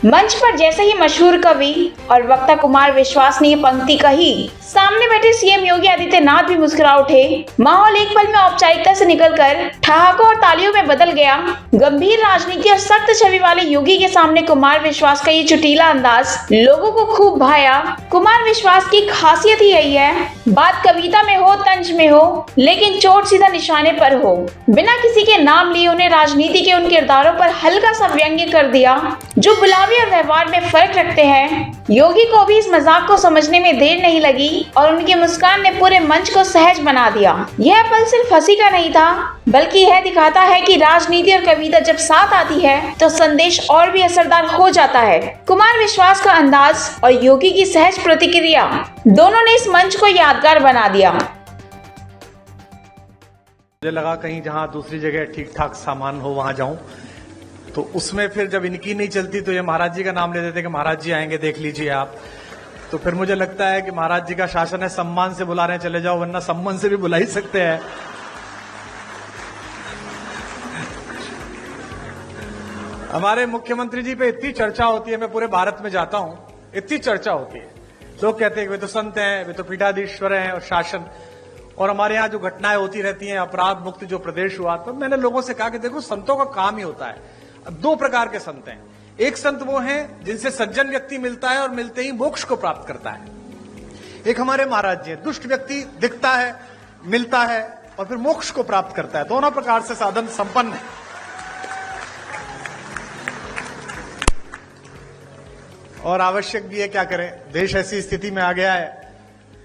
मंच पर जैसे ही मशहूर कवि और वक्ता कुमार विश्वास ने ये पंक्ति कही, सामने बैठे सीएम योगी आदित्यनाथ भी मुस्कुरा उठे। माहौल एक पल में औपचारिकता से निकलकर ठहाकों और तालियों में बदल गया। गंभीर राजनीति और सख्त छवि वाले योगी के सामने कुमार विश्वास का ये चुटीला अंदाज लोगों को खूब भाया। कुमार विश्वास की खासियत ही यही है, बात कविता में हो, तंज में हो, लेकिन चोट सीधा निशाने पर हो। बिना किसी के नाम लिए उन्हें राजनीति के उन किरदारों पर हल्का सा व्यंग्य कर दिया जो बुलावे और व्यवहार में फर्क रखते हैं। योगी को भी इस मजाक को समझने में देर नहीं लगी और उनकी मुस्कान ने पूरे मंच को सहज बना दिया। यह पल सिर्फ हंसी का नहीं था, बल्कि यह दिखाता है कि राजनीति और कविता जब साथ आती है तो संदेश और भी असरदार हो जाता है। कुमार विश्वास का अंदाज और योगी की सहज प्रतिक्रिया दोनों ने इस मंच को यादगार बना दिया। मुझे लगा कहीं जहां दूसरी जगह ठीक ठाक सामान हो वहां जाऊं, तो उसमें फिर जब इनकी नहीं चलती तो ये महाराज जी का नाम ले देते कि महाराज जी आएंगे, देख लीजिए आप। तो फिर मुझे लगता है कि महाराज जी का शासन है, सम्मान से बुला रहे हैं, चले जाओ, वरना सम्मान से भी बुला ही सकते हैं। हमारे मुख्यमंत्री जी पे इतनी चर्चा होती है, मैं पूरे भारत में जाता हूं, इतनी चर्चा होती है। लोग कहते हैं कि वे तो संत हैं, वे तो पीठाधीश्वर हैं और शासन, और हमारे यहाँ जो घटनाएं होती रहती हैं, अपराध मुक्त जो प्रदेश हुआ, तो मैंने लोगों से कहा कि देखो, संतों का काम ही होता है। अब दो प्रकार के संत हैं। एक संत वो हैं जिनसे सज्जन व्यक्ति मिलता है और मिलते ही मोक्ष को प्राप्त करता है। एक हमारे महाराज जी हैं, दुष्ट व्यक्ति दिखता है, मिलता है और फिर मोक्ष को प्राप्त करता है। दोनों प्रकार से साधन संपन्न है। और आवश्यक भी है, क्या करें, देश ऐसी स्थिति में आ गया है।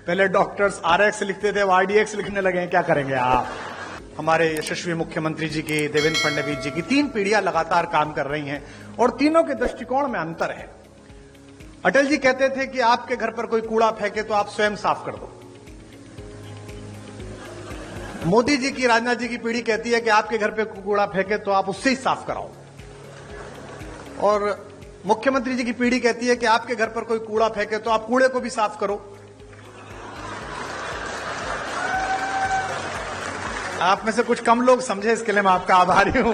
पहले डॉक्टर्स RX लिखते थे, अब RDX लिखने लगे हैं, क्या करेंगे आप। हमारे यशस्वी मुख्यमंत्री जी की, देवेंद्र फडणवीस जी की 3 पीढ़ियां लगातार काम कर रही हैं और तीनों के दृष्टिकोण में अंतर है। अटल जी कहते थे कि आपके घर पर कोई कूड़ा फेंके तो आप स्वयं साफ कर दो। मोदी जी की, राजनाथ जी की पीढ़ी कहती है कि आपके घर पे कूड़ा फेंके तो आप उससे ही साफ कराओ। और मुख्यमंत्री जी की पीढ़ी कहती है कि आपके घर पर कोई कूड़ा फेंके तो आप कूड़े को भी साफ करो। आप में से कुछ कम लोग समझे, इसके लिए मैं आपका आभारी हूं।